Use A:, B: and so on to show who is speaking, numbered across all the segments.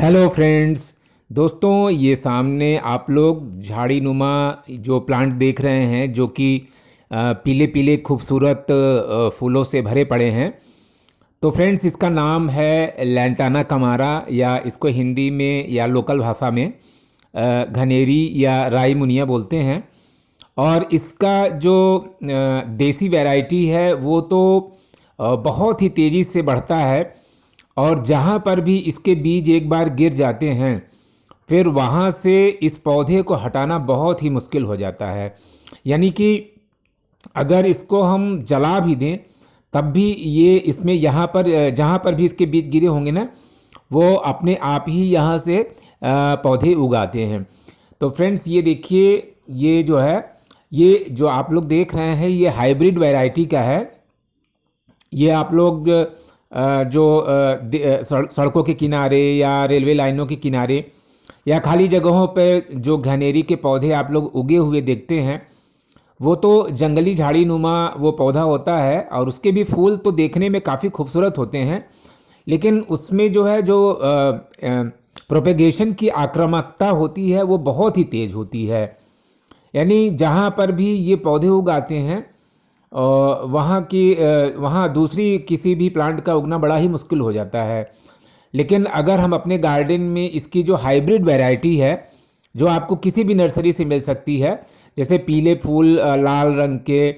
A: Hello friends. दोस्तों, ये सामने आप लोग झाड़ी नुमा जो प्लांट देख रहे हैं, जो कि पीले पीले खूबसूरत फूलों से भरे पड़े हैं। तो फ्रेंड्स, इसका नाम है लैंटाना कमारा, या इसको हिंदी में या लोकल भाषा में घनेरी या राई मुनिया बोलते हैं। और इसका जो देसी वैरायटी है वो तो बहुत ही तेज़ी से बढ़ता है। और जहाँ पर भी इसके बीज एक बार गिर जाते हैं, फिर वहाँ से इस पौधे को हटाना बहुत ही मुश्किल हो जाता है। यानी कि अगर इसको हम जला भी दें, तब भी ये इसमें यहाँ पर जहाँ पर भी इसके बीज गिरे होंगे ना, वो अपने आप ही यहाँ से पौधे उगाते हैं। तो फ्रेंड्स, ये देखिए, ये जो है, ये जो आप लोग देख रहे हैं, ये हाइब्रिड वैरायटी का है। ये आप लोग जो सड़कों के किनारे या रेलवे लाइनों के किनारे या खाली जगहों पर जो घनेरी के पौधे आप लोग उगे हुए देखते हैं, वो तो जंगली झाड़ी नुमा वो पौधा होता है। और उसके भी फूल तो देखने में काफ़ी खूबसूरत होते हैं, लेकिन उसमें जो है, जो प्रोपेगेशन की आक्रामकता होती है, वो बहुत ही तेज़ होती है। यानी जहाँ पर भी ये पौधे उगाते हैं, वहाँ दूसरी किसी भी प्लांट का उगना बड़ा ही मुश्किल हो जाता है। लेकिन अगर हम अपने गार्डन में इसकी जो हाइब्रिड वैरायटी है, जो आपको किसी भी नर्सरी से मिल सकती है, जैसे पीले फूल, लाल रंग के,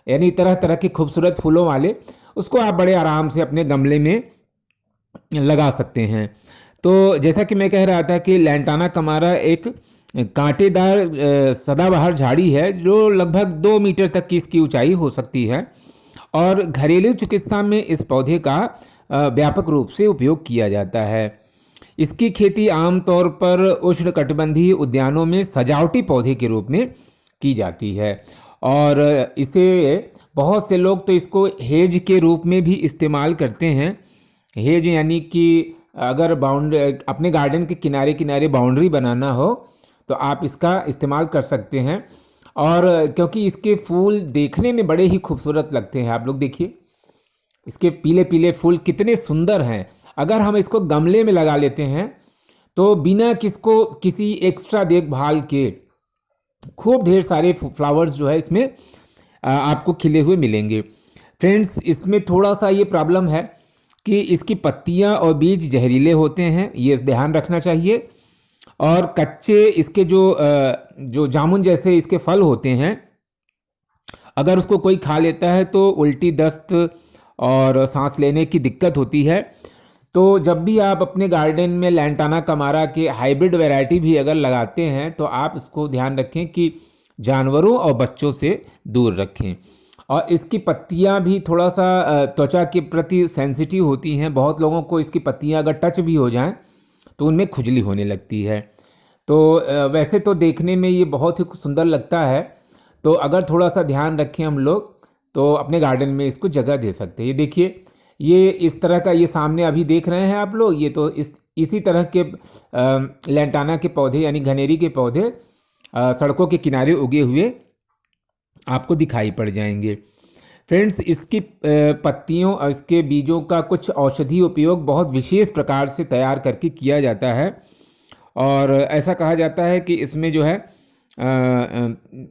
A: यानी तरह तरह के खूबसूरत फूलों वाले, उसको आप बड़े आराम से अपने गमले में लगा सकते हैं। तो जैसा कि मैं कह रहा था कि लैंटाना कमारा एक कांटेदार सदाबहार झाड़ी है, जो लगभग 2 मीटर तक की इसकी ऊंचाई हो सकती है। और घरेलू चिकित्सा में इस पौधे का व्यापक रूप से उपयोग किया जाता है। इसकी खेती आमतौर पर उष्णकटिबंधीय उद्यानों में सजावटी पौधे के रूप में की जाती है। और इसे बहुत से लोग तो इसको हेज के रूप में भी इस्तेमाल करते हैं। हेज यानी कि अगर अपने गार्डन के किनारे किनारे बाउंड्री बनाना हो, तो आप इसका इस्तेमाल कर सकते हैं। और क्योंकि इसके फूल देखने में बड़े ही खूबसूरत लगते हैं, आप लोग देखिए, इसके पीले पीले फूल कितने सुंदर हैं। अगर हम इसको गमले में लगा लेते हैं, तो बिना किसी एक्स्ट्रा देखभाल के खूब ढेर सारे फ्लावर्स जो है इसमें आपको खिले हुए मिलेंगे। फ्रेंड्स, इसमें थोड़ा सा ये प्रॉब्लम है कि इसकी पत्तियां और बीज जहरीले होते हैं, ये ध्यान रखना चाहिए। और कच्चे इसके जो जामुन जैसे इसके फल होते हैं, अगर उसको कोई खा लेता है तो उल्टी, दस्त और सांस लेने की दिक्कत होती है। तो जब भी आप अपने गार्डन में लैंटाना कमारा के हाइब्रिड वैरायटी भी अगर लगाते हैं, तो आप इसको ध्यान रखें कि जानवरों और बच्चों से दूर रखें। और इसकी पत्तियां भी थोड़ा सा त्वचा के प्रति सेंसिटिव होती हैं। बहुत लोगों को इसकी पत्तियां अगर टच भी हो जाएं, तो उनमें खुजली होने लगती है। तो वैसे तो देखने में ये बहुत ही सुंदर लगता है। तो अगर थोड़ा सा ध्यान रखें हम लोग, तो अपने गार्डन में इसको जगह दे सकते हैं। ये देखिए, ये इस तरह का, ये सामने अभी देख रहे हैं आप लोग, ये तो इसी तरह के लैंटाना के पौधे यानी घनेरी के पौधे सड़कों के किनारे उगे हुए आपको दिखाई पड़ जाएंगे। फ्रेंड्स, इसकी पत्तियों और इसके बीजों का कुछ औषधीय उपयोग बहुत विशेष प्रकार से तैयार करके किया जाता है। और ऐसा कहा जाता है कि इसमें जो है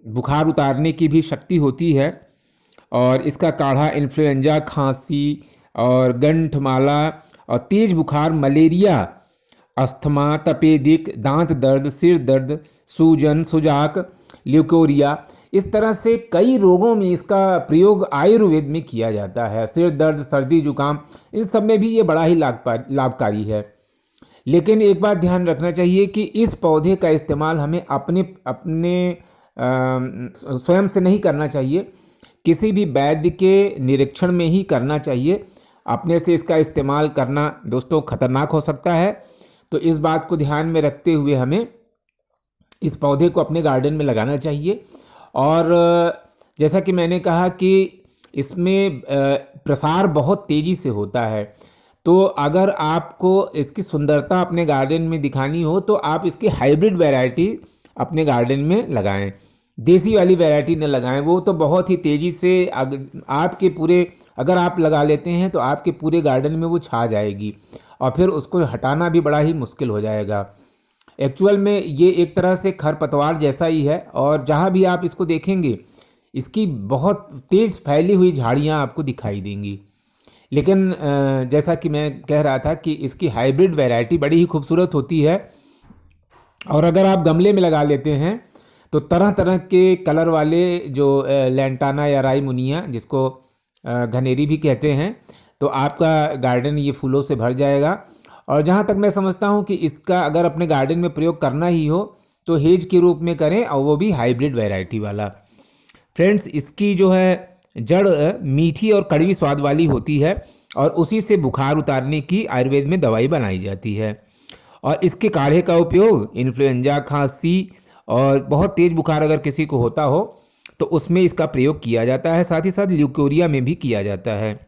A: बुखार उतारने की भी शक्ति होती है। और इसका काढ़ा इन्फ्लुएंजा, खांसी और गंठमाला और तेज बुखार, मलेरिया, अस्थमा, तपेदिक, दांत दर्द, सिर दर्द, सूजन, सुजाक, ल्यूकोरिया, इस तरह से कई रोगों में इसका प्रयोग आयुर्वेद में किया जाता है। सिर दर्द, सर्दी, जुकाम, इन सब में भी ये बड़ा ही लाभकारी है। लेकिन एक बात ध्यान रखना चाहिए कि इस पौधे का इस्तेमाल हमें अपने अपने स्वयं से नहीं करना चाहिए, किसी भी वैद्य के निरीक्षण में ही करना चाहिए। अपने से इसका इस्तेमाल करना दोस्तों खतरनाक हो सकता है। तो इस बात को ध्यान में रखते हुए हमें इस पौधे को अपने गार्डन में लगाना चाहिए। और जैसा कि मैंने कहा कि इसमें प्रसार बहुत तेज़ी से होता है। तो अगर आपको इसकी सुंदरता अपने गार्डन में दिखानी हो, तो आप इसकी हाइब्रिड वैरायटी अपने गार्डन में लगाएं। देसी वाली वैरायटी न लगाएं, वो तो बहुत ही तेज़ी से आपके पूरे, अगर आप लगा लेते हैं तो आपके पूरे गार्डन में वो छा जाएगी। और फिर उसको हटाना भी बड़ा ही मुश्किल हो जाएगा। एक्चुअल में ये एक तरह से खरपतवार जैसा ही है, और जहाँ भी आप इसको देखेंगे इसकी बहुत तेज़ फैली हुई झाड़ियाँ आपको दिखाई देंगी। लेकिन जैसा कि मैं कह रहा था कि इसकी हाइब्रिड वैरायटी बड़ी ही खूबसूरत होती है, और अगर आप गमले में लगा लेते हैं तो तरह तरह के कलर वाले जो लैंटाना या राई मुनिया, जिसको घनेरी भी कहते हैं, तो आपका गार्डन ये फूलों से भर जाएगा। और जहाँ तक मैं समझता हूँ कि इसका अगर अपने गार्डन में प्रयोग करना ही हो तो हेज के रूप में करें, और वो भी हाइब्रिड वैरायटी वाला। फ्रेंड्स, इसकी जो है जड़ मीठी और कड़वी स्वाद वाली होती है, और उसी से बुखार उतारने की आयुर्वेद में दवाई बनाई जाती है। और इसके काढ़े का उपयोग इन्फ्लुएंजा, खांसी और बहुत तेज़ बुखार अगर किसी को होता हो तो उसमें इसका प्रयोग किया जाता है। साथ ही साथ ल्यूकोरिया में भी किया जाता है।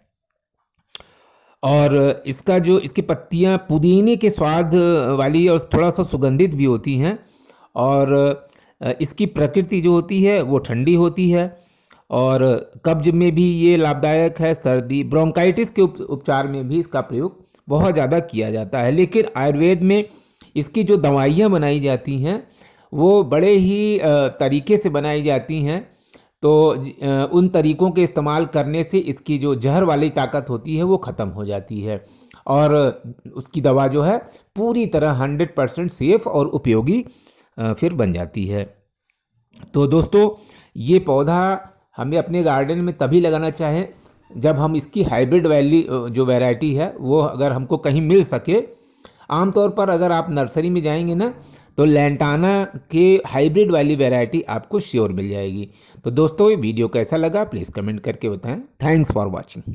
A: और इसका जो इसकी पत्तियां पुदीने के स्वाद वाली और थोड़ा सा सुगंधित भी होती हैं, और इसकी प्रकृति जो होती है वो ठंडी होती है, और कब्ज में भी ये लाभदायक है। सर्दी, ब्रोंकाइटिस के उपचार में भी इसका प्रयोग बहुत ज़्यादा किया जाता है। लेकिन आयुर्वेद में इसकी जो दवाइयाँ बनाई जाती हैं वो बड़े ही तरीके से बनाई जाती हैं। तो उन तरीक़ों के इस्तेमाल करने से इसकी जो जहर वाली ताकत होती है वो ख़त्म हो जाती है, और उसकी दवा जो है पूरी तरह 100% सेफ़ और उपयोगी फिर बन जाती है। तो दोस्तों, ये पौधा हमें अपने गार्डन में तभी लगाना चाहें जब हम इसकी हाइब्रिड जो वैरायटी है वो अगर हमको कहीं मिल सके। आमतौर पर अगर आप नर्सरी में जाएंगे ना तो लैंटाना के हाइब्रिड वाली वैरायटी आपको श्योर मिल जाएगी। तो दोस्तों, ये वीडियो कैसा लगा प्लीज़ कमेंट करके बताएं। Thanks for watching.